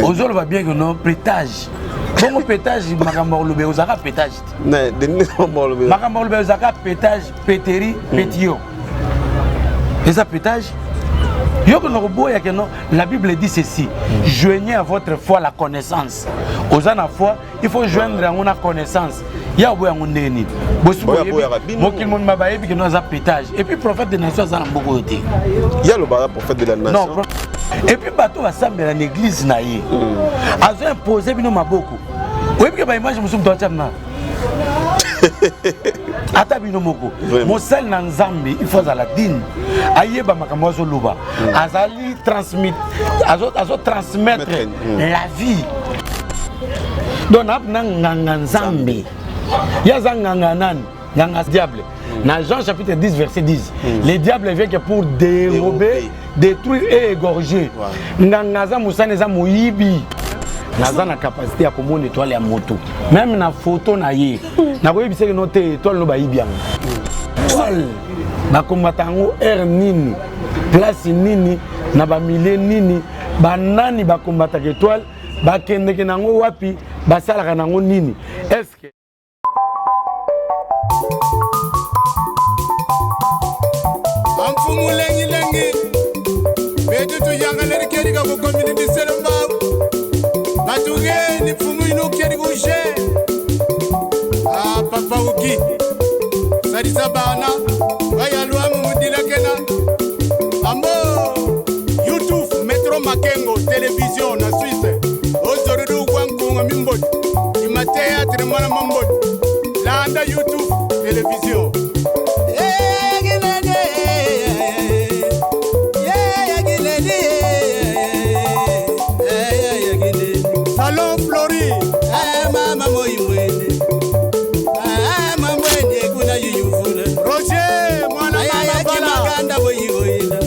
Ozolo va bien que non pétage. Bon pétage makambo lobe ozaka pétage. Non, de makambo lobe. Makambo lobe ozaka pétage, péteri, pétio. Et ça pétage. La Bible dit ceci, joignez à votre foi la connaissance. Aux ans à foi, il faut joindre à une connaissance. Il y a un pétage. Et puis prophète de la nation, ça a beaucoup été. Il y a le prophète de la nation. Non, et puis bateau va s'amener à l'église naïe. Ils ont imposé beaucoup. Oui, parce que l'image je me suis dit ata bino moko mosel na nzambe il faut la dine ayeba makambo zo luba azali transmettre la vie donc na nganga nzambe ya za nganga nan nganga diable na Jean chapitre 10 verset 10 le diable vient que pour dérober détruire et égorger nganga za musane za moyibi naza na capacité à commander étoile ya moto même na photo na ye na ko yebise que note étoile no ba yibi yango étoile ba combattre ngo air nini place nini na ba milliers nini ba nani ba combattre étoile ba kende ke nango wapi ba sala nango nini est-ce que amfumu lengi lengi betu tu yanga le keri ka ko community selamba Matouge, ni fumu ino kieri bouge. Ah, papa Uki. Sarisa bana. Vaya lua mumudila kena. Ambo. YouTube, Metro Makengo, télévision na Suisse. Ozorudu kwankunga mimbot. Ima théâtre mwana mambot. Landa YouTube, télévision. Salon Flori, mama moimwene, mamwene kuna yuyufuna. Roger, mwana mama bana. Kimakanda boyigoyela,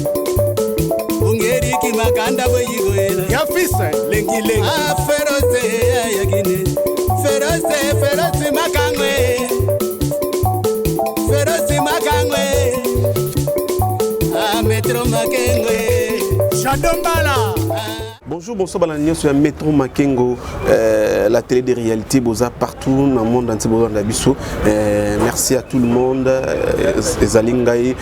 ungeri kimakanda boyigoyela. Yafisa, lengi lengi. Feroze yagine, feroze makangwe, feroze makangwe. Metro Makengwe, Chadombala. Bonjour, bonsoir, Balanio sur Metro Makengo, la télé de réalité, Boza partout dans le monde entier, merci à tout le monde, Zalingaï,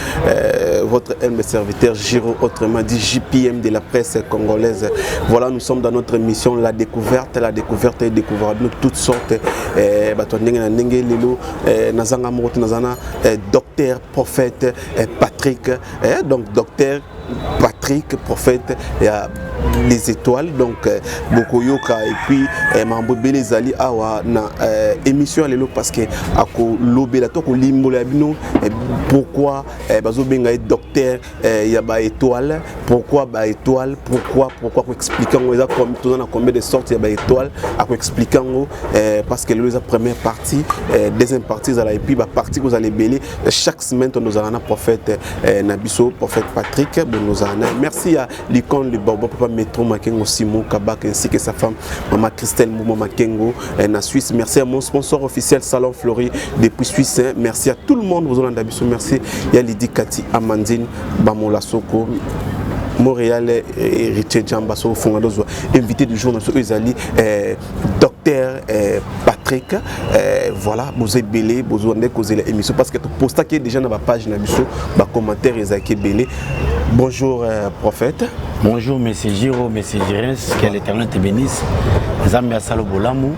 votre humble serviteur Giro, autrement dit JPM de la presse congolaise. Voilà, nous sommes dans notre émission La Découverte et découvrable toutes sortes. Docteur, prophète, Patrick, donc docteur. Patrick, prophète, les étoiles, donc beaucoup yoka et puis mambo belezali awa na émission lelo parce que ako lobela to ko limbola bino pourquoi bazo benga docteur ya ba étoile, pourquoi ba étoile, pourquoi ko expliquer ngo za comme tout na combien de sortes ya ba étoile ako expliquer ngo parce que le première partie deuxième partie za la et puis ba partie que vous allez belé chaque semaine on nous a un prophète Nabiso, prophète Patrick. Merci à l'icône de Bobo Papa Metro Makengo Simon Kabak ainsi que sa femme Maman Christelle Momo Makengo en Suisse. Merci à mon sponsor officiel Salon Flori depuis Suisse. Merci à tout le monde. Vous avez merci. Il y a Lydie Kati Amandine Bamola Soko. Montréal et Richard Jambasso fondateur invité du jour notre Ezali docteur Patrick voilà vous êtes belé vous avez causé l'émission parce que tu postes déjà dans ma page Nabiso ba commentaire Ezaki belé. Bonjour prophète. Bonjour monsieur Giro, monsieur Gérens, que l'Éternel te bénisse. Nzambe asalo bolamu.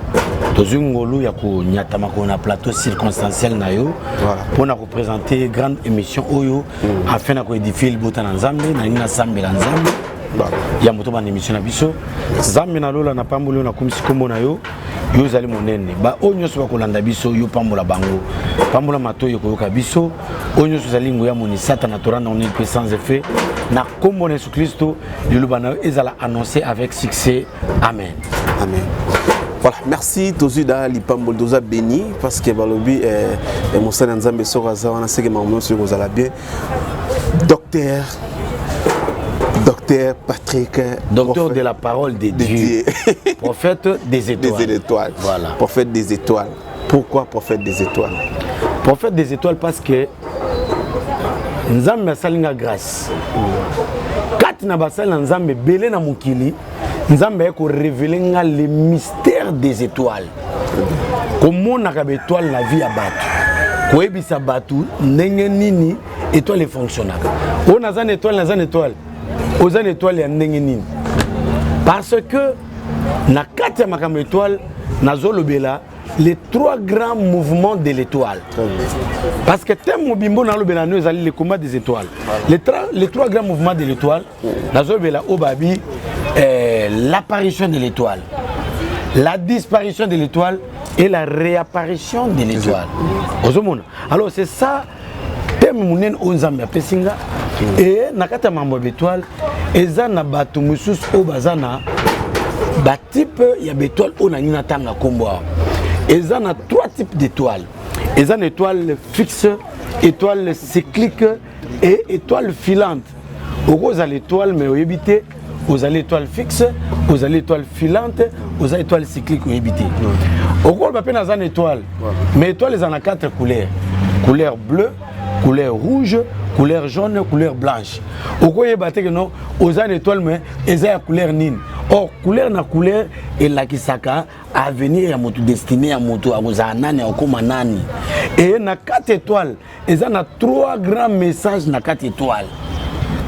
Tozungolu ya ko nyatama ko na plateau circonstanciel na yo. Voilà. Pour na représenter grande émission oyo afin na ko édifier le botan nzambe na ina sambe la nzambe. Ya moto ba émission na biso. Nzambe na lola na pambolo na kumisi kombo na yo. Yo zali monene. Ba onyo so ba ko landa biso yo pambola bango. Pambola matoyo ko yoka biso. Onyo so zali ngoya moni satana torana on est sans effet. Na kombo na Jésus Christ le lubana ezala annoncé avec succès. Amen. Amen. Voilà, merci Tozuda Lipambol Doza béni parce que balobi mon sang nzambe sokaza wana seke mamono sur kozala bien. Docteur Patrick, docteur de la parole de Dieu. Prophète des étoiles. Des étoiles. Voilà. Prophète des étoiles. Pourquoi prophète des étoiles? Prophète des étoiles parce que nzambe asalinga grâce. Kati na basali nzambe belé na mukili Nzambe ko révéler les mystères des étoiles. Comment on a étoile la vie à battre. Ko ebisa batu ndenge nini étoile fonctionnaka. On a une étoile, na une étoile. Aux une étoile ya ndenge nini. Parce que na kati ya makambo étoile nazolobela les 3 grands mouvements de l'étoile. Parce que thème mobimbo na lobela nous allons les combats des étoiles. Les 3 grands mouvements de l'étoile nazolobela obabi l'apparition de l'étoile, la disparition de l'étoile et la réapparition de l'étoile. Alors c'est ça thème munen onzambe pesinga et nakata mambo d'étoile eza na batu musus o bazana ba type ya bétoile on a nina tanga kombo. Eza na 3 types d'étoiles. Eza une étoile fixe, étoile cyclique et étoile filante. Au à l'étoile mais au éviter aux étoiles fixes, aux étoiles filantes, aux étoiles cycliques au éviter. Au gros on a une étoile. Mais étoile ils en a 4 couleurs. Couleur bleue, couleur rouge, couleur jaune, couleur blanche. Au gros il y a non aux étoiles mais elles ont couleur nine. Or couleur na couleur et la kisaka avenir ya moto destiné à moto à nani au comme nani. Et na 4 étoiles, elles ont 3 grands messages na 4 étoiles.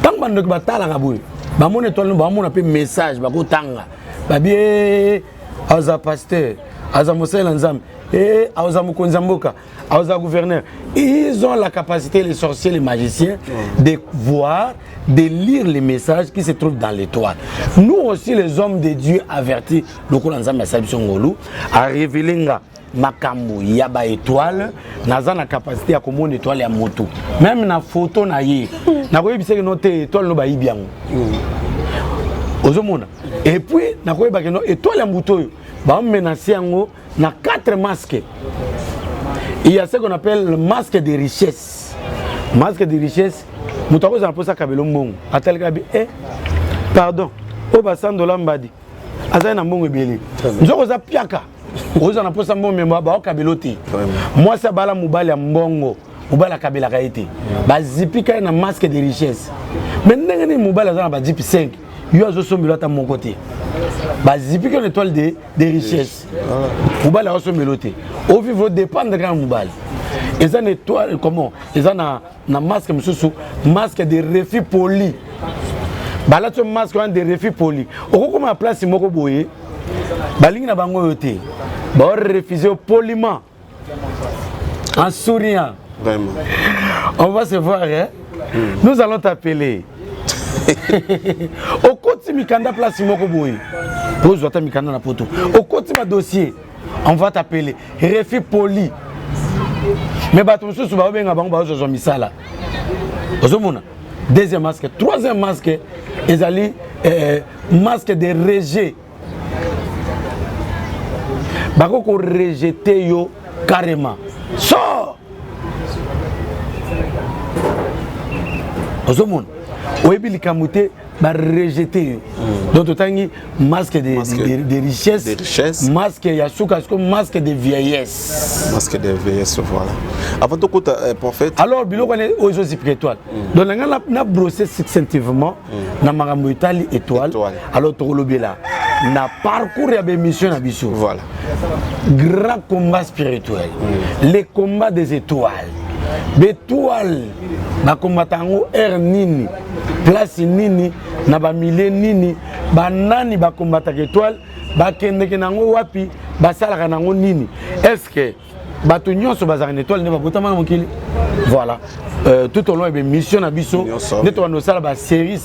Tant que nous batala kabouy. Ba mon étoile ba mon appel message ba ko tanga. Ba bien aza pasteur, aza mosela nzam et aza mukonza mboka, aza gouverneur. Ils ont la capacité les sorciers, les magiciens de voir, de lire les messages qui se trouvent dans l'étoile. Nous aussi les hommes de Dieu avertis le nzam ya sabison ngolu a révéler makambo ya ba étoile naza na capacité ya komona étoile ya moto même na photo na ye na koyebisa que note étoile no ba yibiango ozomona et puis na koyeba que no étoile ya moto ba menacer yango na 4 masques. Il y a ce qu'on appelle le masque de richesse. Masque de richesse moto ko za posa kabelo mbongo atel kabi pardon o ba $100 mbadi aza na mbongo ebele nzoko za piaka oza na posa mbongo memba ba okabelote moi ça bala mubali ya mbongo mubala kabela kaite ba zipika na masque de richesse mais ndenge ni mubali za na ba zip 5 yo azo sombelo ata mon côté ba zipika une étoile de richesse mubali azo sombelo te au vivre dépend de grand mubali et ça une étoile comment et ça na masque mususu masque de refus poli bala to masque de refus poli okoma na place moko boye balingi na bango yote ba refuser poliment en souriant. Vraiment. On va se voir hein. Nous allons t'appeler au côté mikanda place moko boye pose wata mikanda na poto au côté ma dossier on va t'appeler refus poli mais bato mususu ba benga bango ba zo misala ozomona. Deuxième masque, troisième masque ezali masque de rejet. Bako ko rejeter yo carrément. Sors. Ozomona. Oyebi likamute ba rejeter yo. Donc totangi masque de richesse, masque ya suka comme masque de vieillesse. Masque de vieillesse voilà. Avant tout prophète. Alors biloko ne ozo spirituel. Donc na brosser succinctement na makambo itali étoile. Alors tokolobela na parcours ya mission na biso. Voilà. Grand combat spirituel. Les combats des étoiles. Bétoile ba combatango air nini, place nini na ba milliers nini, ba nani ba combataka étoile, ba kendeke nango wapi, ba salaka nango nini. Est-ce que bato nyonso bazaka étoile ne ba botama na mokili? Voilà. Tout au long de mission à Bisso, nous avons série,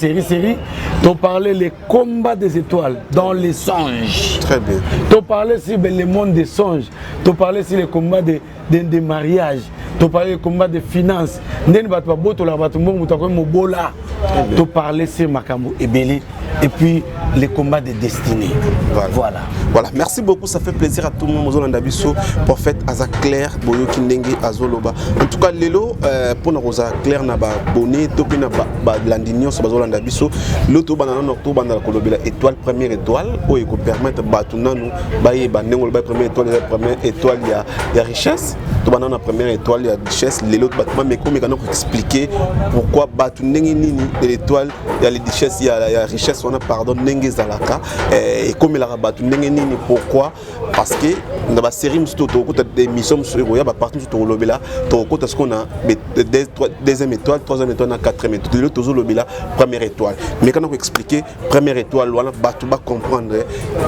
tu parlais les combats des étoiles dans les songes. Très bien. Tu parlais sur le monde des songes, tu parlais sur les combats des mariages, tu parlais des combats des finances, tu parlais sur Makambo et Belé, et puis les combats des destinées. Voilà. Voilà. Merci beaucoup, ça fait plaisir à tout le monde. Prophète Aza Claire, Boyo Kindenge, Azoloba. En tout cas, Lelo, pour nous Claire, na ba bonnet, topi na ba landinio, so bazolanda biso. L'autre banana octobre dans la colobela étoile première étoile, où il peut permettre batuna nous bailler banengol ba première étoile ya richesse. To banana première étoile ya richesse. Lelo batuma mais comme il expliquer pourquoi batunengi nini de l'étoile ya les richesses ya richesse on a pardon ndenge zalaka et comme la rabat ndenge nini pourquoi parce que dans la série musto to ko des missions sur ya ba partout to lobela to ko ta ce qu'on a deuxième étoile, troisième étoile, quatrième étoile, toujours lobela première étoile. Mais quand on expliquer première étoile wala batu ba comprendre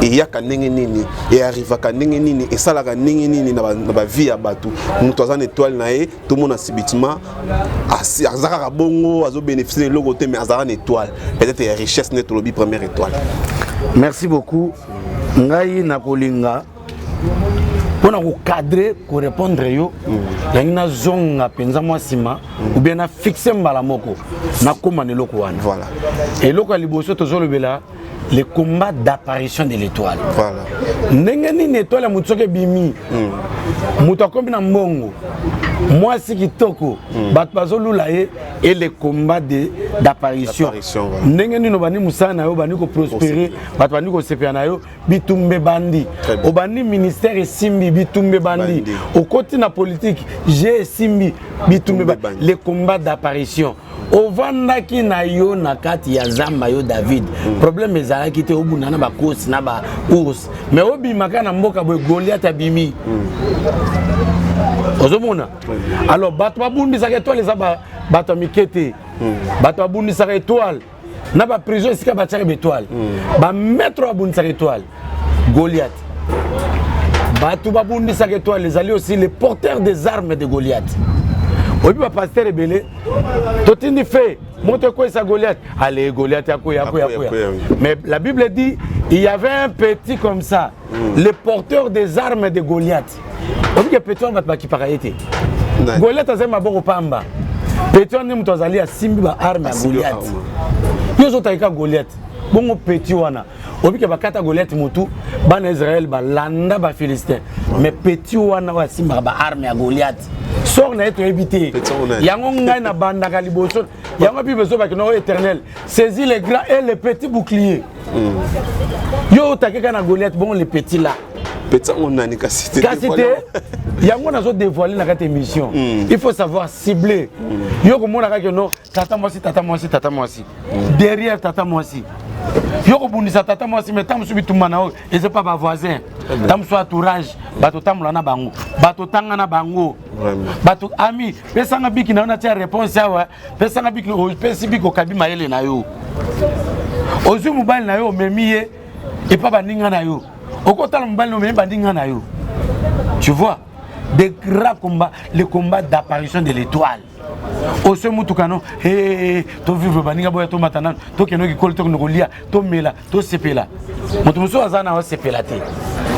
et ya ka ndenge nini et arrive ka ndenge nini et ça la ka ndenge nini na ba vie ya batu. Nous troisième étoile na e tout le monde a subitement azaka bongo azo bénéficier de logo mais azara une étoile. Peut-être la richesse net lobby première étoile. Merci beaucoup. Ngai na kolinga pour nous cadrer pour répondre yo na zonga penza moi sima ou bien na fixer mbala moko na koma ne loko wana voilà et loko liboso tozo lobela le combat d'apparition de l'étoile voilà ndenge ni étoile ya mutsoke bimi muto akombi na mbongo moi si kitoko bat bazolula et le combat d'apparition ndenge ni no bani musana yo bani ko prospérer bat bani ko sepia na yo bitumbe bandi obani ministère simbi bitumbe bandi au côté na politique j'ai simbi bitumbe bandi le combat d'apparition ovandaki na yo na kati ya zamba yo David problème ezalaki te obuna na ba kosi na ba ours mais obimaka na mboka boy Goliath abimi ozomona alors bato babundisaka étoile eza bato mikete bato babundisaka étoile na ba prison esika batiaka étoile ba maître babundisaka étoile Goliath bato babundisaka étoile ezali aussi les porteurs des armes de Goliath. Oui, le pasteur est belé. Tout est fait. Montre quoi ça Goliath. Allez, Goliath, mais la Bible dit il y avait un petit comme ça, le porteur des armes de Goliath. On dit que petit on va pas qui pareil. Goliath a zema bon pamba. Petit on aime tous aller à simbi ba arme à Goliath. Yo zo taika Goliath. Bon petit wana. On dit que bakata Goliath mutu ban Israël ba landa ba Philistin. Mais petit wana wa simba ba arme à Goliath. Sort na être évité. Yango ngai na banda kaliboso. Yango bi beso ba kino éternel. Saisis les grands et les petits boucliers. Yo takeka na Goliath bon les petits là. Petit on a ni cité. Yango nazo dévoiler na cette émission. Il faut savoir cibler. Yo ko mona ka no tata moi si. Derrière tata moi si. Yo ko bundisa tata moi si mais tam subi tumana o et c'est pas ma voisin. Tam so entourage bato tamula na bango. Bato tanga na bango. Bato ami pesanga biki na ona tia réponse awa pesanga biki o pesi biki ko kabi mayele na yo. Ozu mobile na yo memiye et pas baninga na yo. Okota mobile no memi baninga na yo. Tu vois des grands combats, les combats d'apparition de l'étoile. Au ce mutukano, to vivre baninga boya to matana, to keno ki kol to ngolia, to mela, to sepela. Motumoso azana wa sepela te.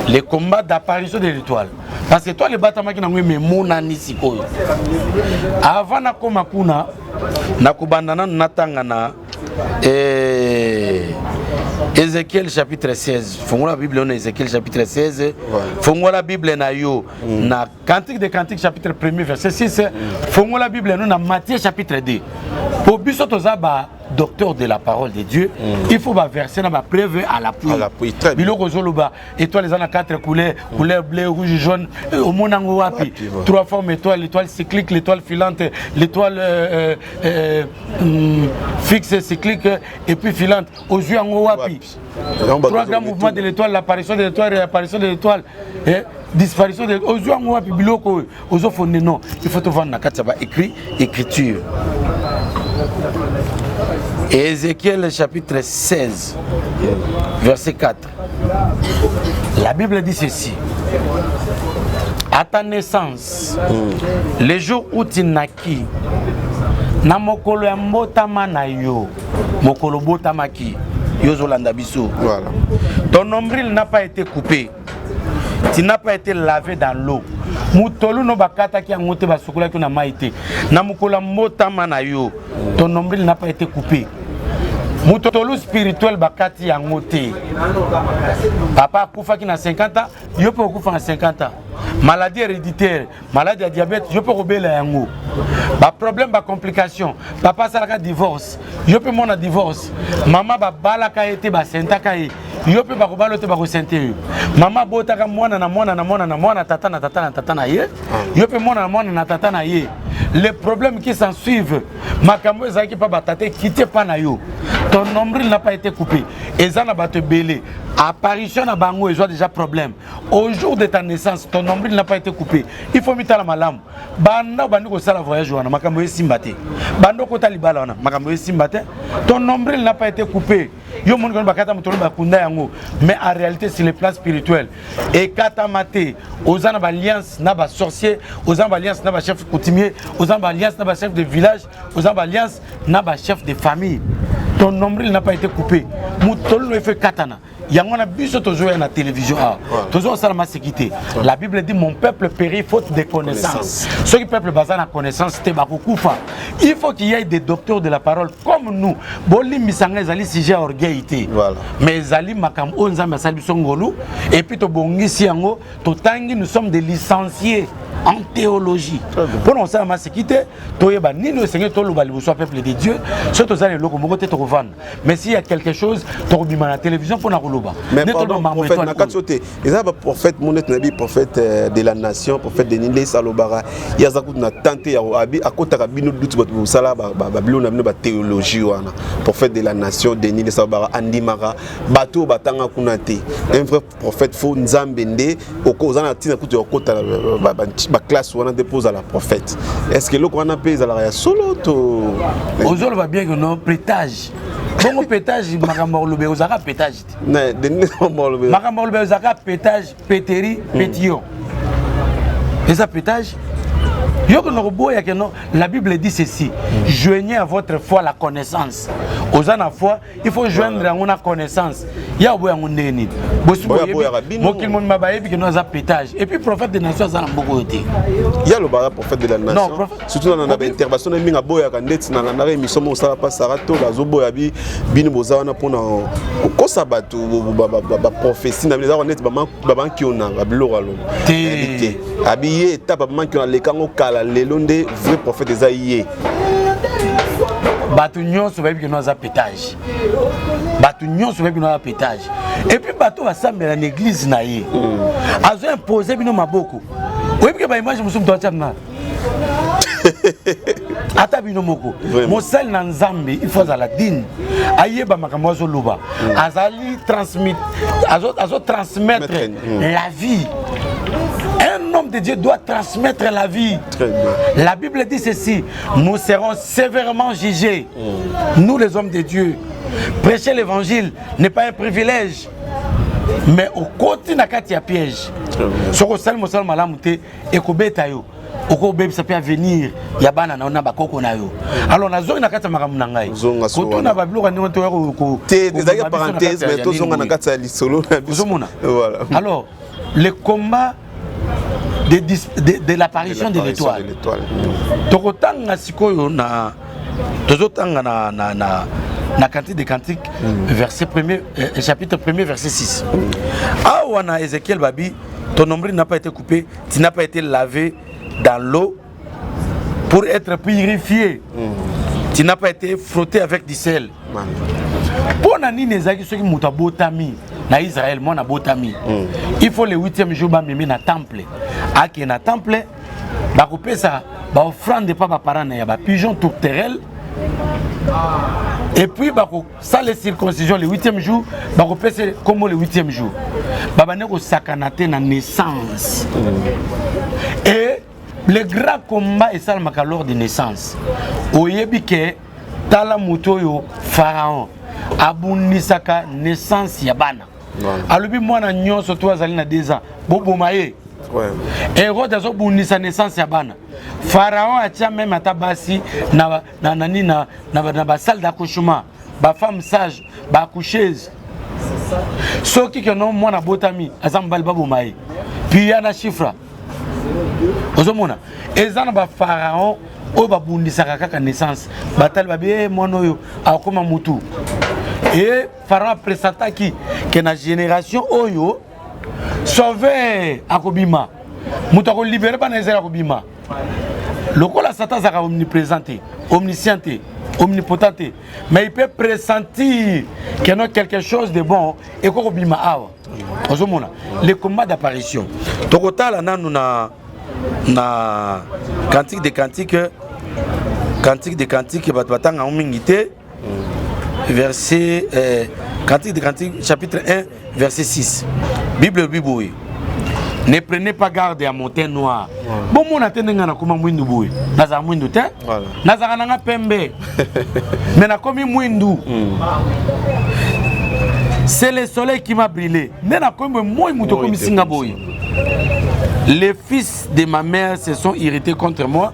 Les combats d'apparition de l'étoile. Parce que toi les batama ki na ngwe mona ni sikoyo. Avant na koma kuna na kubandana natanga na Ézéchiel chapitre 16. Fongo la Bible on Ézéchiel chapitre 16. Fongo la Bible na yo na Cantique des Cantiques chapitre 1er verset 6. Fongo la Bible na Matthieu chapitre 2. Pour biso tozaba docteur de la parole de Dieu, il faut verser dans ma preuve à l'appui. Biloko zoloba étoile les en a 4 couleurs, couleur bleu, rouge, jaune, au monango wapi. 3 formes étoiles, l'étoile cyclique, l'étoile filante, l'étoile fixe cyclique et puis filante. Aux yeux en wapi. 3 grands mouvements de l'étoile, l'apparition de l'étoile, réapparition de l'étoile. Disparition de aux yeux en wapi biloko aux offres non. Il faut te vendre na kataba écrit écriture. Ézéchiel chapitre 16, verset 4. La Bible dit ceci. À ta naissance, le jour où tu naquis, na mokolo ya mbotama na yo, mokolo botamaki, yo zolanda biso. Voilà. Ton nombril n'a pas été coupé. Tu n'as pas été lavé dans l'eau. Mutolu no bakata ki angote basokola ki na maite. Na mokolo mbotama na yo, ton nombril n'a pas été coupé. Mutolu spirituel bakati angote. Papa kufa ki na 50 ans, yo pe kufa na 50 ans. Maladie héréditaire, maladie à diabète, je peux rebelle yango. Ba problème, ba complication. Papa salaka divorce, je peux mon divorce. Maman ba balaka été ba sentaka e. Yo pe ba kobalo te ba ko senté. Maman botaka mwana na tata na ye. Yo pe mwana na tata na ye. les problèmes qui s'en suivent, makambo ezaki pa batate quitter pa na yo. Ton nombril n'a pas été coupé. Ezana ba te belé. Apparition na bango ils ont déjà problème. Au jour de ta naissance, ton nombril n'a pas été coupé. Il faut mettre la malam. Banda bandi ko sala voyage wana makambo esimbate. Bando ko talibala wana makambo esimbate. Ton nombril n'a pas été coupé. Yo mon ko bakata mutolo bakunda yango. Mais en réalité c'est le plan spirituel. Et katamate aux ana alliance na ba sorcier, aux ana alliance na ba chef coutumier, aux ana alliance na ba chef de village, aux ana alliance na ba chef de famille. Ton nombril n'a pas été coupé. Mutolo le fait katana. Yango na biso tozo na télévision tozo sala ma sécurité. La Bible dit mon peuple périt faute de connaissance. Ceux qui peuple basé na connaissance te bakufa. Il faut qu'il y ait des docteurs de la parole comme nous. Boli misanga ezali sujet orgueillité. Voilà. Mais ezali makam onza masali biso ngolu et puis to bongisi yango to tangi nous sommes des licenciés en théologie. Pour nous ça ma sécurité to yeba ni le Seigneur to lobali so peuple de Dieu, so to zali loko moko te to revendre. Mais s'il y a quelque chose to bima na télévision pour na mais pardon, prophète Nakachote, il y a un prophète, mon Nabi, prophète de la nation, prophète de Nile Salobara, il y a un tenté à côté de Bino Dout, la théologie, prophète de la nation, de Nile Salobara, Andimara, Bato Batanga Kunate, un vrai prophète faux Nzambende, au Kozana Tina Kouti, au côté de la classe où on dépose à la prophète. Est-ce que l'on a payé à la solo? Aujourd'hui, va bien que non, prêtage. Bon pétage, makambo lobe ozaka pétage. Ne, de makambo lobe ozaka pétage, péteri, pétillon. Et ça pétage. La Bible dit ceci, joignez à votre foi la connaissance. Aux ans à foi, il faut joindre à la connaissance. Il y a un pétage. Et puis prophète des nations, il y a le prophète de la nation. Surtout dans l'intervention de Mingaboya, quand on a mis son mot, ça va pas s'arrêter. La Zoboyabi, Binobozana pour un Kosabato, prophétie, dans les arônes, Baban qui on a, Babloralo. Habillé, tape, Baban qui on a les canaux. Les londes vrais prophètes des aïeux. Batunion se veut que nous avons pétage. Batunion se veut que nous avons pétage. Et puis bateau va s'amener à l'église naïe. Ils ont imposé bino maboko. Oui que image je me suis dit na. Ata bino moko. Mosel na Nzambe il faut à la dîne. Ayeba makambo zo loba. Azali transmettre la vie. Un homme de Dieu doit transmettre la vie. La Bible dit ceci, nous serons sévèrement jugés. Nous les hommes de Dieu. Prêcher l'évangile n'est pas un privilège. Mais au côté il y a piège. Ce que salmo salmo malamute et kobeta yo. Oko bébé ça peut venir ya bana na ona bakoko na yo. Alors na zonga na kata makamu na ngai. Koto na babilo ka nyoto ko des parenthèses mais to zonga na kata lisolo na biso. Voilà. Alors le combat de l'apparition de l'étoile. Tokotanga sikoyo na tozotanga na cantique des cantiques verset 1er chapitre 1er verset 6. Ah wana Ézéchiel babi ton nombril n'a pas été coupé, tu n'as pas été lavé dans l'eau pour être purifié. Tu n'as pas été frotté avec du sel. Pour nani nezaki ceux qui mutabotami na Israël moi na botami. Il faut le 8e jour ba mimi na temple. Aki na temple ba couper ça ba offrande pas ba parents na ya ba pigeon tourterelle. Et puis ba ko ça les circoncision le 8e jour ba couper c'est comme le 8e jour. Ba bané ko sakanate na naissance. Et le grand combat est ça le lors de naissance. Oyebi ke tala mutoyo pharaon abunisaka naissance ya bana. Alobi mwana nyonso to azali na 2 ans bobo maye. Hérode azobunisa naissance ya bana. Pharaon atia même atabasi na ba salle d'accouchement, ba femme sage, ba accoucheuse. Soki que non mwana botami azambali babo maye. Puis ya na chiffre. Ozomona ezana ba pharaon o babundisaka kaka naissance batali babe mwana oyo akoma mutu. Et Pharaon présenta qui que na génération oyo sauver akobima mutu ko libérer ba na Israël akobima lokola Satan zaka omniprésent omniscient omnipotent mais il peut pressentir qu'il y a quelque chose de bon et ko kobima awa ozomona le combat d'apparition tokotala nanu na na Cantique des Cantiques batanga omingité verset Cantique des Cantiques chapitre 1 verset 6. Bible. Ne prenez pas garde à montagne noire. Bon mon atenenga na koma mwindu boy. Naza mwindu te. Naza nanga pembe. Mais na komi mwindu. C'est le soleil qui m'a brûlé. Nena komi moi muto komi singa boy. Les fils de ma mère se sont irrités contre moi.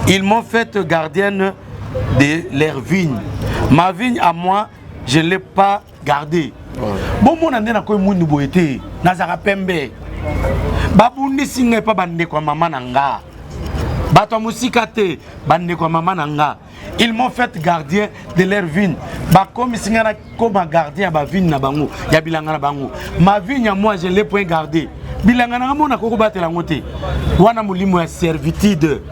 Ils m'ont fait gardienne de leur vigne. Ma vigne à moi, je ne l'ai pas gardée. Bon mon nena komi mwindu boy te. Naza pembe. Babundi singa pa bande kwa mama nanga. Bato musika te bande kwa mama nanga. Ils m'ont fait gardien de leur vigne. Ba comme singa na comme gardien ba vigne na bango, ya bilanga na bango. Ma vigne à moi je l'ai point gardé. Bilanga na mona ko batela ngote. Wana mulimo ya servitude.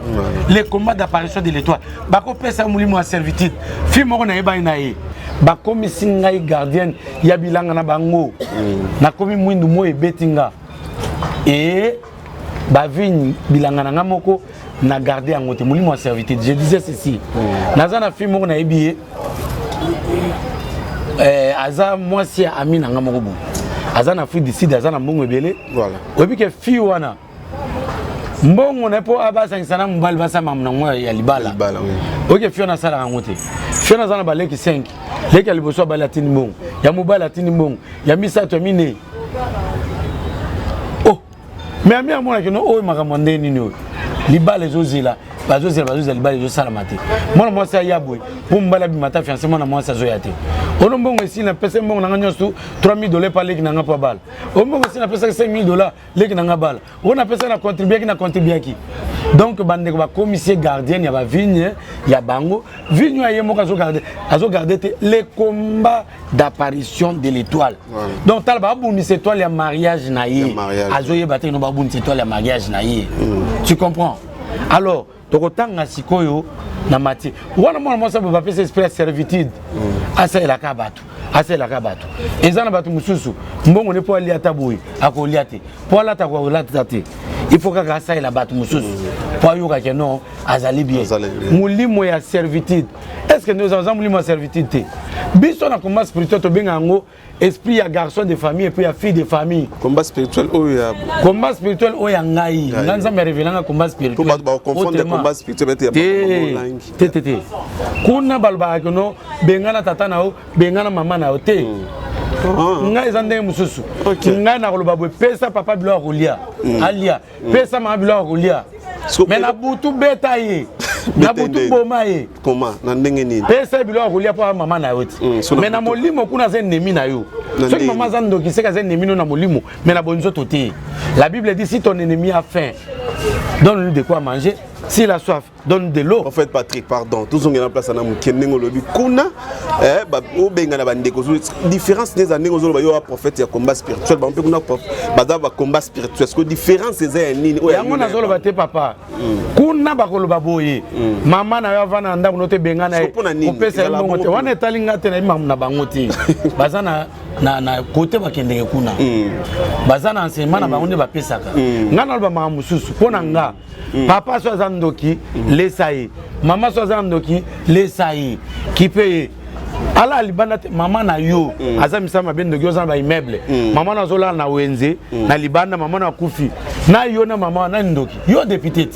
Les combats d'apparition de l'étoile. Ba ko pesa mulimo ya servitude. Fi moko na yeba ina ye. Ba comme singa gardien ya bilanga na bango. Na komi mwindu mo ebetinga. Et ba vigne bilanga na moko na garder en côté mulimo servitude. Je disais ceci. Nazana fi moko na ebiye aza moi si ami na moko bu. Azana fi d'ici azana mbongo ebele. Voilà. Obi ke fi wana. Mbongo na po abasa nsana mbali basa mamna ngwa ya libala. Libala oui. OK fi ona sala ngote. Fi ona zana baleki 5. Leki aliboso bala tini mbongo. Ya mobala tini mbongo. Ya misato mine. Mais ami amona que no o makamande nini o libala ezozila bazozila libala ezosalamate moi ça yabwe pour mbala bimata fiancé moi ça zoyate ono mbongo esi na pesa mbongo nanga nyosu $3,000 pa leki nanga pa bala o mbongo esi na pesa $5,000 leki nanga bala ona pesa na contribuer ki donc bande ko ba commissaire gardien ya ba vigne ya bango vigne ya yemoka azo garder les combats d'apparition de l'étoile. Donc tal ba buni cette étoile ya mariage na ye azo ye baté no ba buni cette étoile ya mariage na ye. Tu comprends? Alors tokotanga sikoyo na mati wana mwana ça ba pesa esprit servitude asa la kabatu ezana batu mususu mbongo ne po ali ataboyi akoliate po ala ta ko latate il faut que ça la batu mususu po yoka que non azali bien mulimo ya servitude. Est-ce que nous avons mulimo ya servitude? Biso na combat spirituel to benga ngo esprit ya garçon de famille et puis ya fille de famille. Combat spirituel oya ngai nganza me révélanga combat spirituel to ba confondre combat spirituel te kuna balba que non bengana tata nao bengana mama nao te ngai zande mususu ngai na koloba bo pesa papa bilo rolia alia pesa mama bilo rolia mais na butu beta ye na butu boma ye comment na ndenge nini pesa bilo rolia pa mama na yo mais na molimo kuna za ennemi na yo so mama za ndo kiseka za ennemi na molimo mais na bonzo toté. La Bible dit si ton ennemi a faim donne-lui de quoi manger. S'il a soif, donne de l'eau. En fait, Patrick, pardon, tout ce qui est en place, c'est kuna différence des années où il y a prophète et combat spirituel. On peut combat spirituel. Est-ce que différence c'est nini? Il y a mon azolo bate papa. Kuna bakolo baboye. Maman na yo vana nda kunote bengana e. Opesa mongote. Wana talinga tena imam na bangoti. Bazana na côté bakendeke kuna. Bazana enseignement na bangonde bapesaka. Ngana ba mamususu pona nga. Papa soit zandoki lesaye. Maman soit zandoki lesaye. Qui paye ala libanda maman na yo azami sama bendo gyoza ba immeuble maman na zola na wenze na libanda maman na kufi na yo na maman na ndoki yo député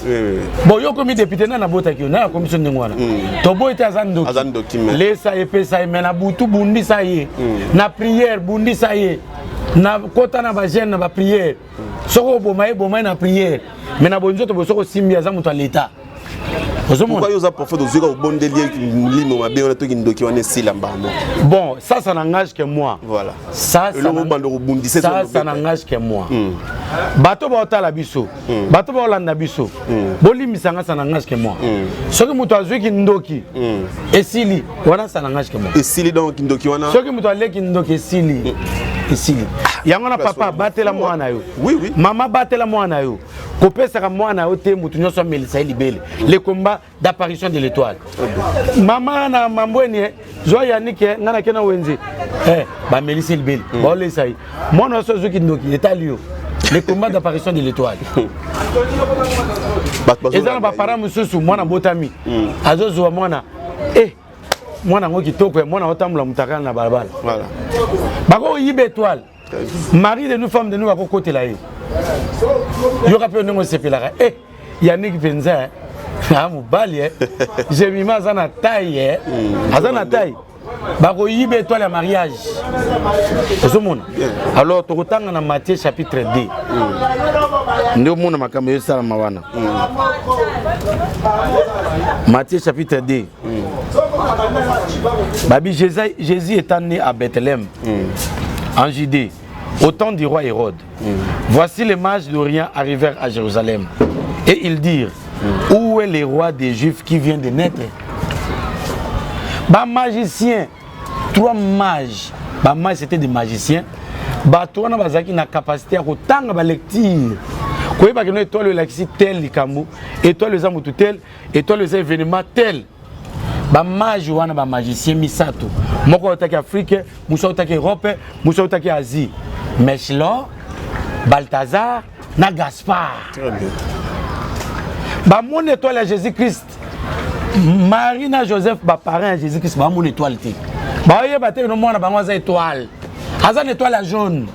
bon yo komi député na bota ki na commission ngwana to boy te azandoki lesa epesa mena butu bundi saye na prière bundi saye na kota na ba jeune na ba prière soko bomai na prière mena bonzo to bosoko simbi azamu to l'état. Bon, ça n'engage que moi. Voilà. Ça n'engage que moi. Bato ba otala biso. Bato ba olanda biso. Boli misanga ça n'engage que moi. Soki muto azwi ki ndoki. Esili, wana ça n'engage que moi. Esili donc ndoki wana. Soki muto aleki ndoki esili. Esili. Yango na papa batela mwana yo. Oui oui. Maman batela mwana yo. Kopesa mwana yo te mutu nyoso melisa libele. Le combat d'apparition de l'étoile. Maman na mambweni joya nike ngana kena wenzi. Ba melisa libele. Ba ole sai. Mwana so zuki ndoki etalio. le combat d'apparition de l'étoile. Et ça, les parents me sont moi, botami. Azozo, moi, moi, je suis kitoko, moi, je suis mutaka na balabala. Voilà. Bako yibe étoile. Mari de nous, femme de nous, à côté là. Il y aura peu de nous, c'est là. Yannick Penza, ah, mon bali, j'ai mis ma zana taille, azana taille. Bako yibe étoile à mariage. Alors, tu retournes dans Matthieu chapitre 2. Nous sommes dans Matthieu chapitre 2. Jésus étant né à Bethléem, en Judée, au temps du roi Hérode. Voici les mages d'Orient arrivèrent à Jérusalem. Et ils dirent, où est le roi des Juifs qui vient de naître? Bah magicien, 3 mages. Bah mages c'était des magiciens. Bah toi na bazaki na capacité à kotanga ba lecture. Koye ba keno étoile la kisi tel likamu, étoile les amutu tel, étoile les événements tel. Bah mage wana ba magicien misato. Moko otaki Afrique, muso otaki Europe, muso otaki Asie. Mechlor, Balthazar, na Gaspard. Très bien. Bah mon étoile à Jésus-Christ. Marie et Joseph, parents de Jésus-Christ, mon étoile. Étoile. Une étoile jaune.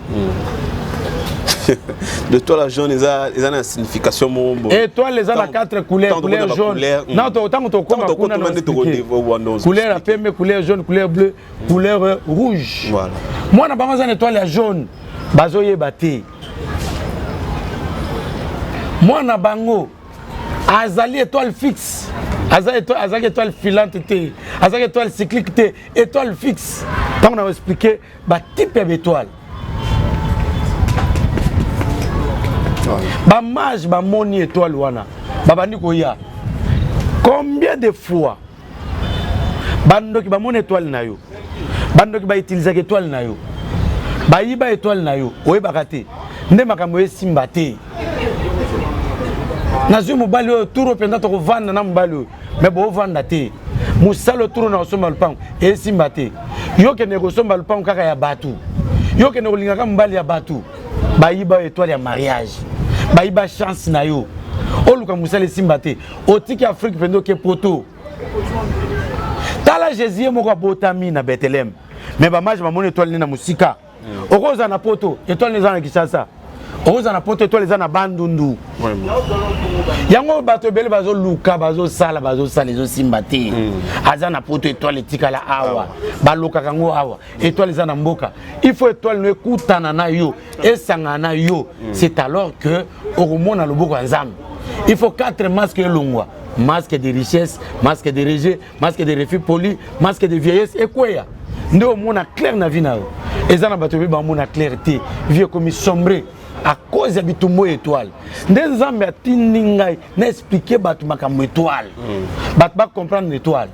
L'étoile jaune, ils ont une signification. Étoile, ils ont 4 couleurs. Couleur jaune. Non, autant couleur pembe, couleur jaune, couleur bleue, couleur rouge. Voilà. Moi, je suis une étoile jaune. Bazoye bate. Moi, je bango. Azali étoile fixe. Azali étoile filante, Azali étoile cyclique, étoile fixe. Quand on a expliqué, type d'étoile. Mage, moni étoile wana. Babanikoya. Combien de fois bandoki mon étoile na yo. Bandoki ba utiliser étoile na yo. Ba yiba étoile na yo. Oye bakate. Nde makambo simba te. Nazu mobali turo penda to vanda na mobali mais bo vanda te musalo turo na somba lupango e simba te yo ke nego somba lupango kaka ya batu yo ke nego lingaka mobali ya batu bayiba étoile ya mariage bayiba chance na yo oluka musale simba te otiki Afrique pendo ke poto tala Jésus moko botami na Bethléem mais ba mage ba mon étoile na musika okoza na poto étoile na na Kinshasa. Aux anapotes étoiles les anabandundu. Yango bato bele bazo luka bazo sala les simbati. Azana poto étoile tikala awa. Baloka kango awa. Étoile les anamboka. Il faut étoile ne kutana na yo et sangana yo. C'est alors que oromona loboko nzambe. Il faut 4 masques longwa. Masque de richesse, masque de rejet, masque de refus poli, masque de vieillesse et quoi ya. Ndo mona clair na vie na yo. Ezana bato be ba mona clarté, vie comme sombre. À cause de bitumbo étoile. Nzambe atiningai na expliquer batu makambo étoile. Batu ba comprendre l'étoile.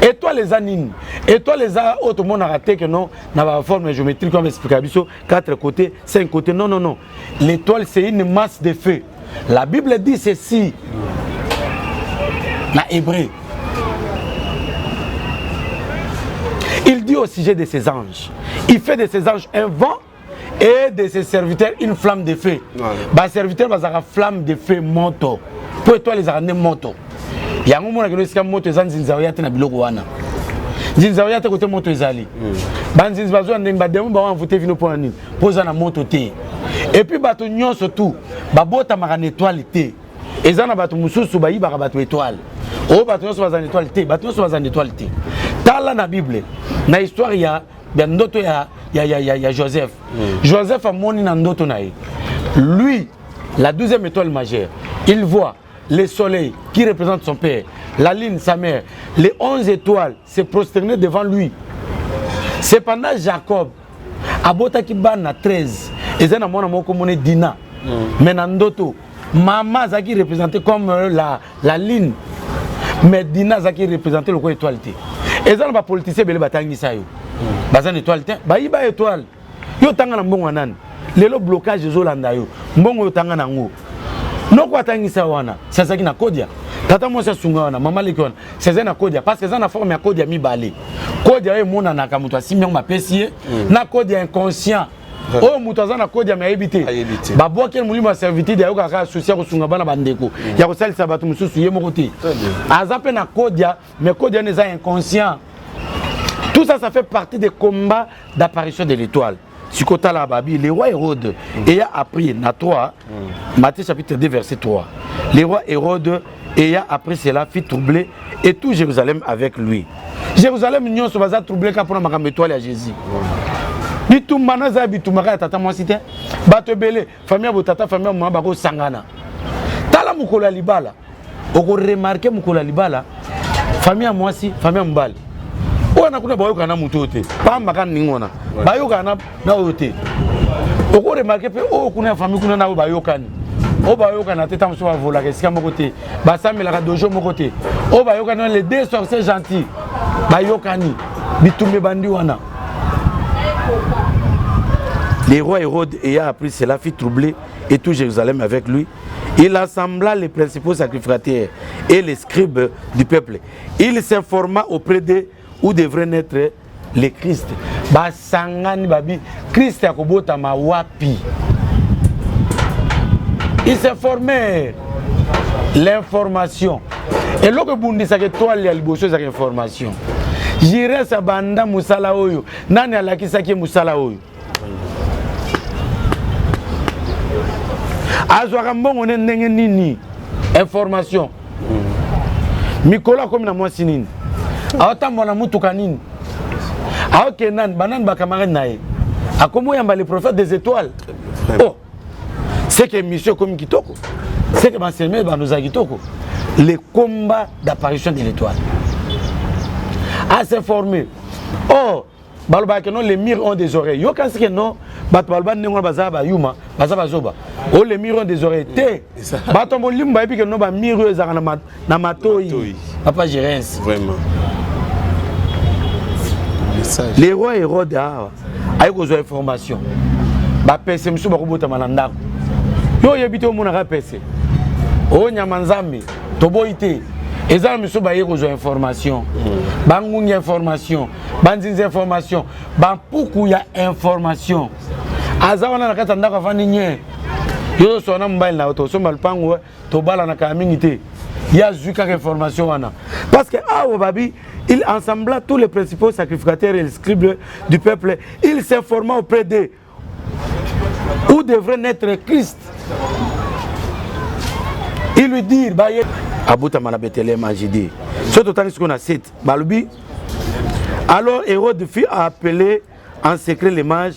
Étoile les anines. Étoile les a auto monde raté que non na ba forme géométrique comme expliquer biso 4 côtés, 5 côtés. Non. L'étoile c'est une masse de feu. La Bible dit ceci. Na hébreu. Il dit au sujet de ses anges. Il fait de ses anges un vent et de ses serviteurs une flamme de feu. Bah serviteur bazaka flamme de feu moto. Pour toi les arane moto. Yango mona kino sika moto ezanzi nzaoyate na biloko wana. Nzaoyate côté moto ezali. Banzinzi bazo ndeni bademo ba envoûter vino pour nini. Poza na moto te. Et puis bato nyonso tout ba bota makana étoile te. Ezana bato mususu ba yibaka bato étoile. O bato nyonso bazana étoile te, bato nyonso bazana étoile te. Tala na Bible na histoire ya ndoto ya Joseph. Joseph a moni na ndoto na ye. Lui, la 12e étoile majeure, il voit le soleil qui représente son père, la lune sa mère, les 11 étoiles se prosterner devant lui. Cependant Jacob abota ki ban na 13. Ezana mona moko mone Dina. Mais na ndoto maman zaki représenté comme la lune. Mais Dina zaki représenté le quoi étoile te. Ezana ba politicien bele batangisa yo. Bazan étoile te bayiba étoile yo tanga na mbongo nani lelo blocage ezolanda yo mbongo yo tanga nango noko atangisa wana sasaki na kodia tata mosa sunga wana mama leki wana sasa na kodia parce que ça na forme ya kodia mibale kodia e mona na kamuto asimbi ngo mapesi na kodia inconscient Oh mutaza na code ya maibité. Ba boakel mulimo servitude ya ka associé ko sunga bana bandeko. Ya ko salisa batu mususu yemo côté. Azape na code ya mais code ya neza inconscient. Tout ça, ça fait partie des combats d'apparition de l'étoile. Sikota la Babi, le roi Hérode ayant appris, na 3, Matthieu chapitre 2, verset 3. Le roi Hérode ayant appris cela, fit troubler et tout Jérusalem avec lui. Jérusalem, nous sommes troublés quand on a mis l'étoile à Jésus. Bitou manaza bitou mara tata moi cité. Bato belé, famille botata, famille moi bako sangana. Tala mukola libala. Oko remarquer mukola libala. Famille moi si, famille mbali. On a kuna bayoka na mutote pa maka ningona bayoka na ote oko remarquer pe o kuna famille kuna na bayoka ni o bayoka na teta mso vola ke sika moko te basamela ka dojo moko te o bayoka na les deux sorciers gentils bayoka ni bitumbe bandi wana. Le roi Hérode ayant appris cela fit troubler et tout Jérusalem avec lui. Il assembla les principaux sacrificateurs et les scribes du peuple. Il s'informa auprès d'eux où devrait naître le Christ. Basangani babi Christ akobota mawapi. Il s'informait l'information. Et lorsque bundisa ke toile ya liboso za information. Jire sa banda musala oyo. Nani alakisa ki musala oyo. Azwaka mbongo ndenge nini information. Mikola comme na mwasi nini. Aotambola mutuka nini. Aoke nan banan bakamarade nae. Akomo yamba les prophètes des étoiles. Oh. C'est que mission comme kitoko. C'est que m'enseigner ba nous kitoko. Les combats d'apparition de l'étoile. À s'informer. Oh, baloba que non les murs ont des oreilles. Yo quand c'est que non, batbalba nengo bazaba yuma, bazaba zoba. Oh les murs ont des oreilles. Té. Batombo limba epi que non ba murs ezaka na matoi. Papa Gérens. Vraiment. Les rois Hérode a eu information. Ba pese msu ba kobota manandako. Yo yebite o mona ka pese. O nyamanzambe toboite. Ezala msu ba yeko information. Bangungi information, banzinzi information, bampuku ya information. Azawana na kata ndako afandi nye. Yo sona mbali na auto, so malpango to bala na kamingite. Ya zuka information wana. Parce que awo babi il ensembla tous les principaux sacrificateurs et les scribes du peuple. Il s'informa auprès d'eux où devrait naître Christ. Il lui dit, Abouta Malabetele Majidi. Surtout tant qu'on a 7. Balubi. Alors Hérode fut appelé en secret les mages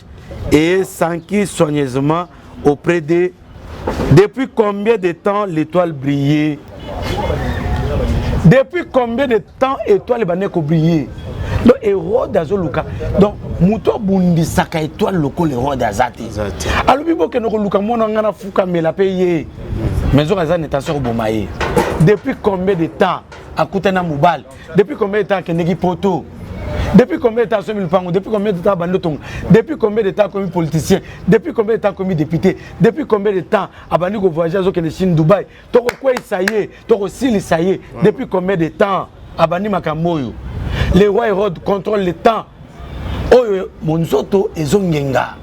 et s'enquit soigneusement auprès d'eux. Depuis combien de temps l'étoile brillait? Depuis combien de temps étoile baneko briller? Donc Hérode azoluka. Donc muto bundi saka étoile loko Hérode azati. Alors bibo ke noko luka mona ngana fuka mela payer. Mais on a une intention bomaye. Depuis combien de temps akutana mubal? Depuis combien de temps kenegi poto? Depuis combien de temps sommes pango? Depuis combien de temps bandoton? Depuis combien de temps comme politicien? Depuis combien de temps comme député? Depuis combien de temps abandi go voyager au Chine Dubaï? Toko quoi ça y est? Toko sili ça y est? Depuis combien de temps abandi makamoyo? Le roi Hérode contrôle le temps. Oyo monzoto ezongenga.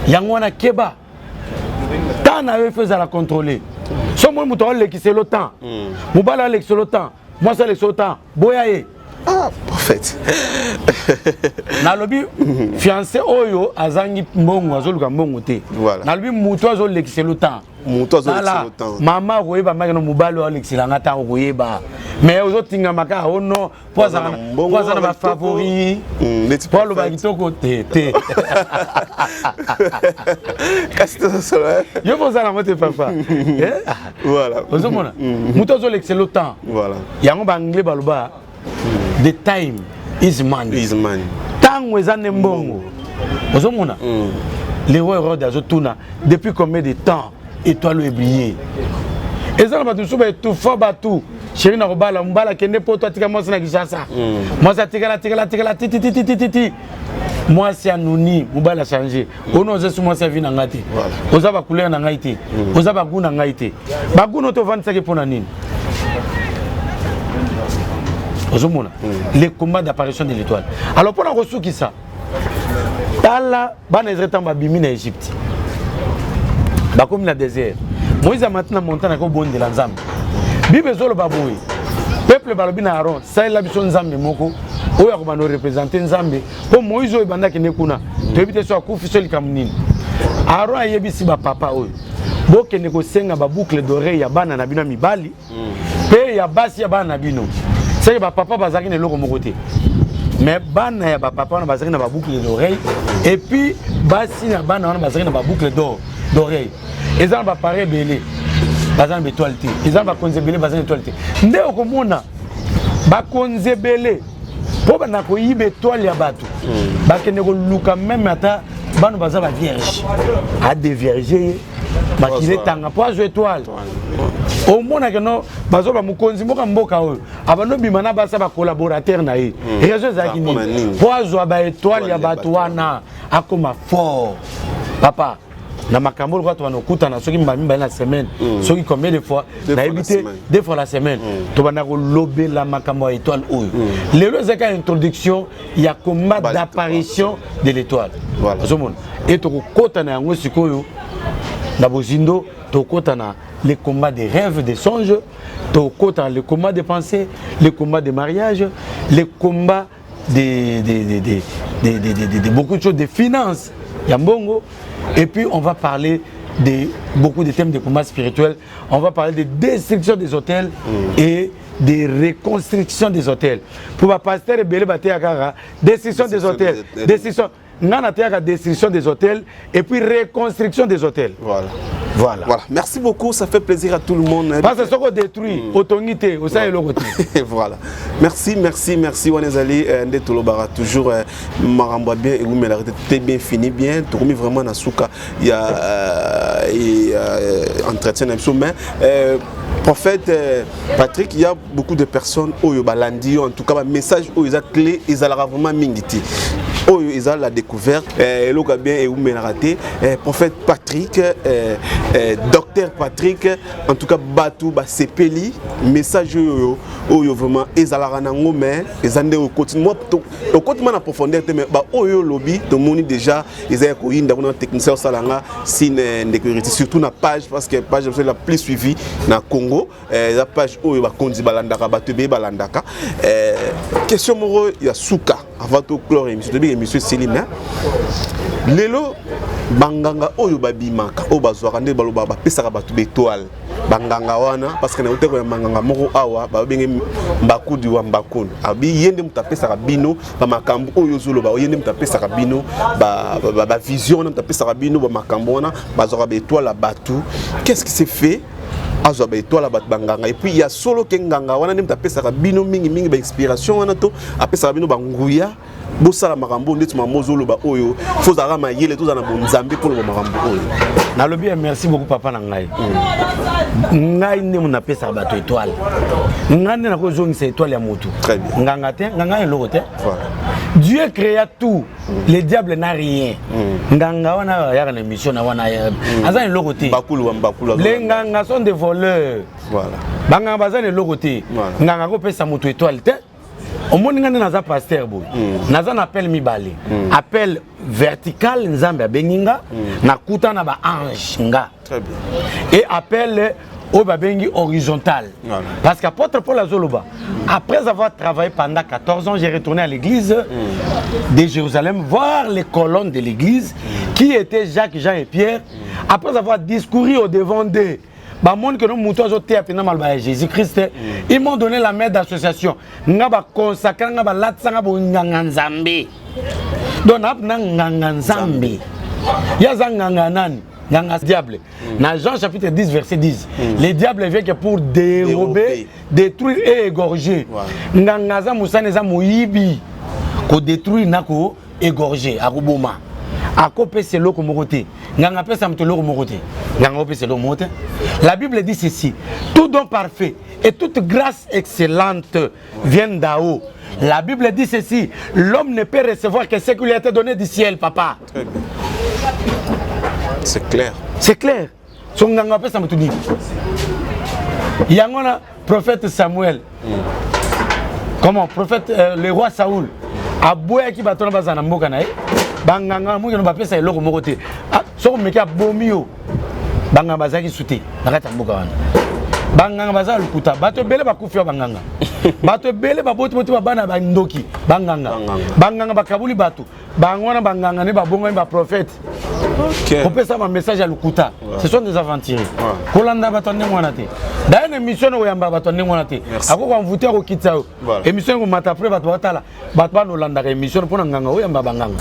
Yangwana keba. Tant na fait à la contrôler. So moi muto lekise le temps. Mubala lekise le temps. Moi c'est lekise le temps. Boyaye. Ah, prophète. Na lobi fiancé oyo azangi mbongo azoluka mbongo te. Voilà. Na lobi muto azo lekise le temps. Muto azo lekise le temps. Mama koyeba makeno mubalo lekise la ngata koyeba. Mais ozo tinga maka ono poza na ba favori. Pour le bagitoko te. Casse ça. Yo poza na mote papa. Voilà. Ozo mona. Muto azo lekise le temps. Voilà. Yango ba anglais baloba. The time is money. Is money. Tango ezane mbongo. Ozo mona. Les rois Hérode azotuna depuis combien de temps étoile est brillée. Ezana batu suba tout fort batu. Chéri na robala mbala kende poto atika mwasi na Kishasa. Mwasi atika titi. Mwasi anuni mbala changer. Ono ozesu mwasi avina ngati. Oza ba couleur na ngaite. Oza ba goût na ngaite. Ba goût no to vendre ça ke pona nini. Les combats d'apparition de l'étoile. Alors pour la ressource qui ça, tala bana Israël tamba bimi na Égypte bakomi na désert Moïse a maintenant monté na ko bonde la Nzambe Bible zolo baboui peuple balobi na Aaron ça la biso Nzambe moko oyo ko bano représenter Nzambe po Moïse oyo banda kene kuna to ebite so akufi so likamnini Aaron ayebisi ba papa oyo boke ne ko senga ba boucle d'oreille ya bana na bino mibali pe ya basi ya bana na bino c'est ba papa bazaki ne loko moko te mais bana ya ba papa na bazaki na ba boucle d'oreille et puis basi na bana na bazaki na ba boucle d'oreille ils ont ba pareil belé bazan étoile te ils ont ba konzebele bazan étoile te nde okomona ba konzebele po bana ko yibe étoile ya bato ba kene ko luka même ata bana baza ba vierge a des vierges ba kile tanga po azo étoile au mona que non bazo ba mukonzi mboka mboka oyo abano bimana basa ba collaborateur na ye réseau za kini po azo ba étoile ya bato wana akoma fort papa na makambo kwa to banokuta na soki mbamimba na semaine soki combien de fois na éviter 2 fois la semaine to bana ko lobela makambo étoile oyo lelo zaka introduction ya combat d'apparition de l'étoile voilà zomon et to kota na yango sikoyo na bozindo to kota na les combats des rêves, des songes, les combats des pensées, les combats des mariages, les combats de beaucoup de choses, des finances, Yambongo. Et puis on va parler de beaucoup de thèmes de combats spirituels. On va parler de destruction des hôtels et de reconstruction des hôtels. Pour ma pasteur Belé Batéakara, destruction des hôtels, destruction des hôtels et puis reconstruction des hôtels. Voilà. Merci beaucoup, ça fait plaisir à tout le monde. Parce que ce qu'on détruit, autorité, au sein de l'autre. Voilà. Merci. Wanezali, Ndetolobara, toujours Maramba bien et vous me l'arrêtez bien fini bien. Tout comme vraiment Nasuka, il y a entretien mais prophète Patrick, il y a beaucoup de personnes au Yobalandi, en tout cas, un message où ils ont clé, ils ont vraiment mingiti. Oh, ils ont la découverte, l'oka bien et où me raté. Prophète Patrick, docteur Patrick, en tout cas Batou, Sepeli, message où vraiment ils ont la ranango mais ils ont au quotidien. Au quotidien en profondeur, mais oh yo lobby, tout le monde déjà ils ont eu une technicien salanga, sin sécurité surtout na page parce que page la plus suivie na Congo, la page où il va conduire balandaka, batube balandaka. Question moro il y a souka avant tout chlore monsieur Céline lelo banganga oyo babimaka o bazwaka nde baloba bapesaka bato betoile banganga wana parce que na uteko ya manganga moko awa babenge mbakudi wa mbakulu abi yende mutapesaka bino ba makambo oyo zoloba yende mutapesaka bino ba vision mutapesaka bino ba makambo wana bazwaka betoile batu qu'est-ce qui s'est fait azo ba étoile bat banganga et puis il y a solo kenganga wana nem tapesaka bino mingi ba inspiration wana to apesaka bino banguya bosala makambo ndeti mamozolo ba oyo fozala mayele to za na bonzambe pour le makambo oyo na lobi merci beaucoup papa na ngai ngai ne mona pesa bato étoile ngai ne na ko zongisa étoile ya moto très bien nganga te nganga ya lokote voilà Dieu créa tout le diable n'a rien nganga wana ya na mission na wana azana lokote bakulu les nganga sont des voleurs voilà banga bazana lokote nganga ko pesa moto étoile te au monde ngana naza pasteur boy naza na appel mibale appel vertical nzambe abenginga na kuta na ba ange nga très bien et appel au babengi horizontal parce qu'apôtre Paul Azoloba après avoir travaillé pendant 14 ans j'ai retourné à l'église de Jérusalem voir les colonnes de l'église qui étaient Jacques, Jean et Pierre après avoir discouru au devant d'eux que nous moutons Jésus-Christ, ils m'ont donné la main d'association. Nous avons consacré diable. Dans Jean chapitre 10, verset 10, les diables viennent que pour dérober, détruire et égorger. Ngangaza Moussaneza Moïbi, qu'on détruit, nako égorger, à Ruboma. À côté c'est l'eau comme côté. La Bible dit ceci: tout don parfait et toute grâce excellente viennent d'en haut. La Bible dit ceci: l'homme ne peut recevoir que ce qui lui a été donné du ciel, papa. Très bien. C'est clair. C'est clair. Son nganga pe samutuni. Yangona prophète Samuel. Comment prophète le roi Saoul. Aboya ki batona bazana mboka na ye. banganga mo ba pesa eloko moko te soko meki abomi yo banganga bazaki suté nakata mboka wana banganga baza lukuta bato bele bakufi banganga bato bele baboti boti bana bandoki banganga bakabuli bato bangwana banganga ne babonga ba prophète. On peut ça un message à lukuta. Ce sont des aventuriers. Kolanda batonde mwana te. D'ailleurs une émission o yamba batonde mwana te. Ako ko mvuter ko kitsa. Émission ko mata après bato batala. Bato ba no landa émission pour nganga o yamba banganga.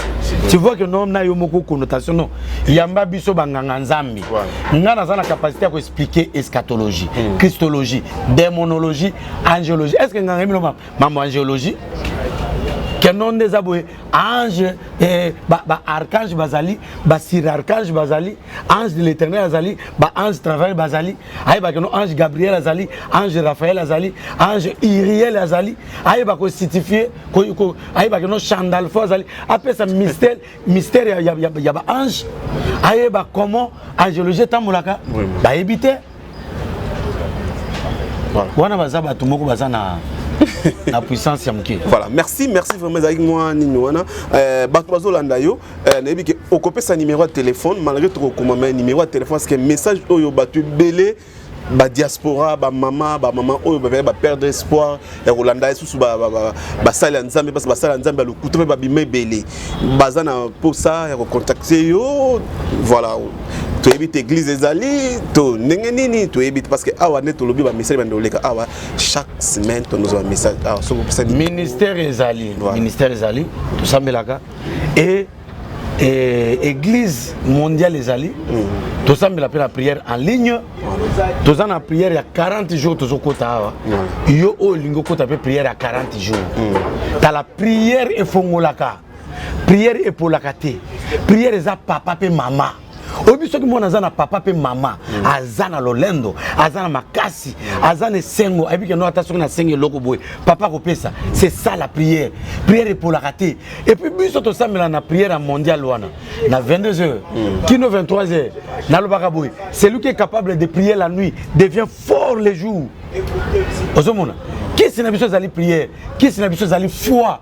Tu vois que non na yo moko connotation non. Yamba biso banganga nzambi. Ngana za na capacité à expliquer eschatologie, christologie, démonologie, angéologie. Est-ce que nganga emi no mambo angéologie? Que non des aboués, ange, archange bazali, sir archange bazali, ange de l'éternel bazali, ange travail bazali, aïe que non ange Gabriel azali, ange Raphaël azali, ange Iriel azali, aïe ko certifié, aïe que non Chandalfo azali, après ça mystère, y a ange, aïe comment angéologie tamulaka, éviter. Voilà, bazaba tout moko bazana. La puissance yamki. Voilà, merci vraiment avec moi Ninoana. Batbazo Landayo, nebi que occuper sa numéro de téléphone malgré tout comment numéro de téléphone parce que message oyo batu belé ba diaspora ba maman oyo ba perdre espoir ya Rolanda sous ba sala nzambe parce ba sala nzambe le couteau ba bimé belé. Bazana pour ça ya contacter yo voilà. Tu évites l'église des alliés, tu n'es tu évites parce que awa net au lobby va message bandoleka awa chaque semaine tu nous un message ministère des alliés tout ça melaka et église mondiale des alliés tout ça me la prière en ligne tout ça la prière il y a 40 jours tout ça kota awa yo o lingo kota prière à 40 jours ta la prière et fongolaka prière et pour la kate prière za papa et maman. Obi soki mwana azana papa pe mama azana lolendo azana makasi azana sengo abike no ata soki na senge loko boy papa ko pesa c'est ça la prière pour la rater et puis biso to samela na prière mondiale wana na 22h kino 23h na lobaka boy celui qui est capable de prier la nuit devient fort les jours ozomona qui c'est na biso zali prière qui c'est na biso zali foi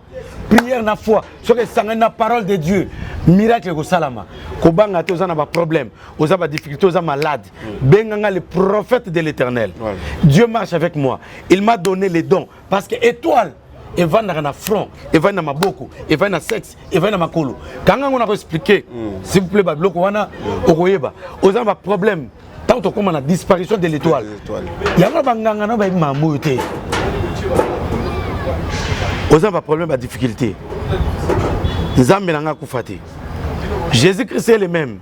prière na foi ce que ça na parole de Dieu miracle ko salama ko banga te ozana ba problème oza ba difficulté oza malade benganga le prophète de l'Éternel Dieu marche avec moi il m'a donné les dons parce que étoile et va na front et va na maboko et va na sexe et va na makolo kanga on a expliqué s'il vous plaît ba bloko wana okoyeba oza ba problème tant comme la disparition de l'étoile yanga banganga na ba mamu te oza ba problème ba difficulté nzambe nanga kufati Jésus-Christ est le même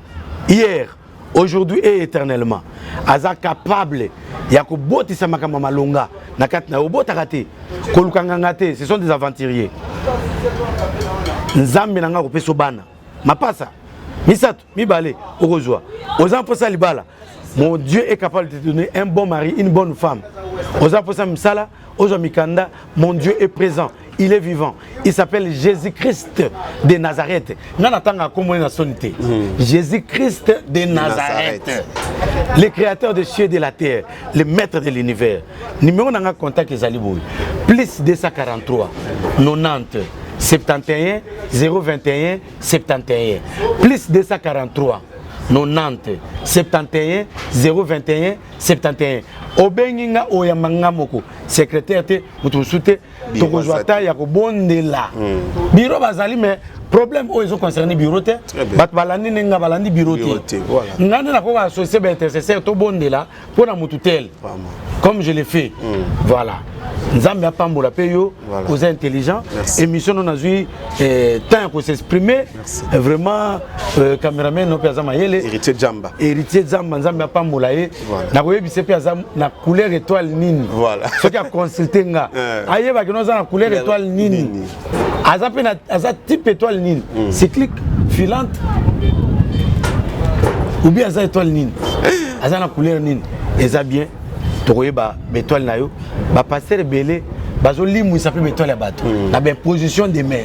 hier aujourd'hui et éternellement aza capable ya ko botisa makama malonga na kati na obota kate ko lukanga te ce sont des aventuriers nzambe nanga ko peso bana mapasa misato mibale okozwa oza posa libala mon Dieu est capable de te donner un bon mari une bonne femme oza posa msala ozo mikanda mon Dieu est présent. Il est vivant. Il s'appelle Jésus-Christ de Nazareth. Jésus-Christ de Nazareth. Le créateur des cieux et de la terre. Le maître de l'univers. Numéro n'a contact les alibouilles. Plus 243 90 71 021 71. Plus 243 90 71 021 71. Obenginga oyamanga moko secrétaire te mutusute tokozwata ya kobondela bureau bazali mais problème oyo concerné bureau te bat balandi nenga balandi bureau te ngane na ko associer ba intercesseur to bondela pona mututel comme je l'ai fait voilà nzambe apambola pe yo aux intelligents émission on a eu temps pour s'exprimer vraiment cameraman no peza mayele héritier Jamba nzambe apambola ye na koyebise pe na couleur étoile nini voilà ce qui a consulté nga ayeba que nous avons couleur étoile nini aza type étoile nini cyclique filante ou bien aza étoile nini aza na couleur nini eza bien tokoyeba étoile na yo ba passer belé bazo limu isape étoile ya bato na ba position de main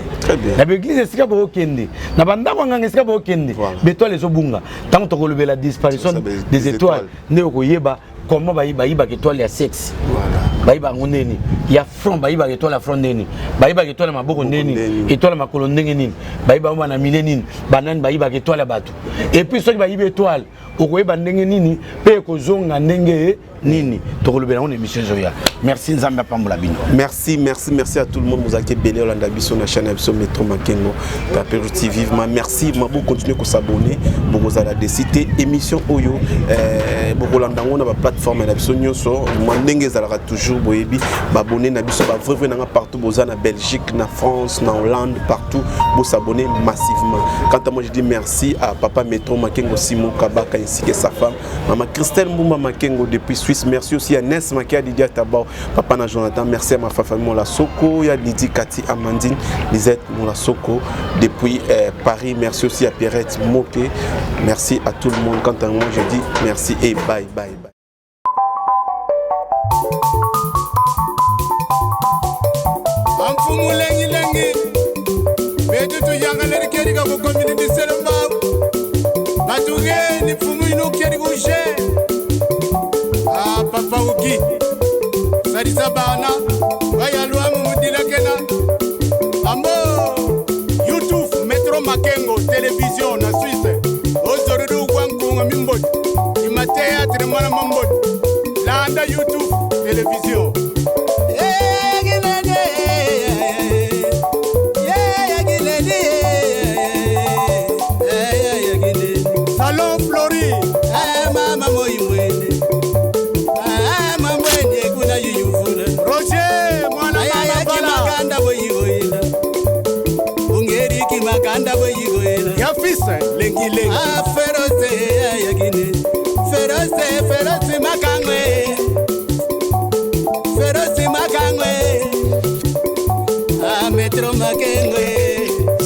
na ba église esika bo kende na banda ko nganga esika bo kende étoile ezo bunga tant tokolobela disparition des étoiles ne koyeba comment ba iba étoile ya sexe voilà bayiba ngondeni ya front bayiba étoile front ndeni bayiba étoile maboko ndeni étoile makolo ndenge nini bayiba na milenini banani bayiba étoile bato et puis soki bayiba étoile okoyeba ndenge nini pe kozonga ndenge nini tokolobela on émission zoya merci nzambe apambola bino merci à tout le monde vous avez belé Olanda biso na chaîne biso Metro Makengo perpétuer vivement merci mabo continuer ko s'abonner beaucoup à la décité émission oyo Olanda ngona ba plateforme na biso nyonso ndenge ezalaka toujours boyebi abonner na biso ba vrai na partout boza na Belgique na France na Hollande partout vous s'abonner massivement quant à moi je dis merci à papa Metro Makengo Simon Kabaka ainsi que sa femme maman Christelle Mbumba Makengo depuis Suisse. Merci aussi à Ness Makia Didier Tabao, papa na Jonathan. Merci à ma famille Mola Soko, il y a Lydie Cathy Amandine, Lisette Mola Soko depuis Paris. Merci aussi à Pierrette Moké. Merci à tout le monde. Quant à moi, je dis merci et bye bye bye. Papa Uki, Sadisa Bana, Bayalua Mudilakena, Ambo, YouTube, Metro Makengo, télévision, na Suisse, Ozorodu Wankunga Mimbot, Ima Théâtre Mwana Mambot, Landa YouTube, télévision. Salon Flori, Mama Moïmoué. Yafisa lengi lengi feroze yagine feroze makangwe Metro Makengo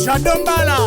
Shadombala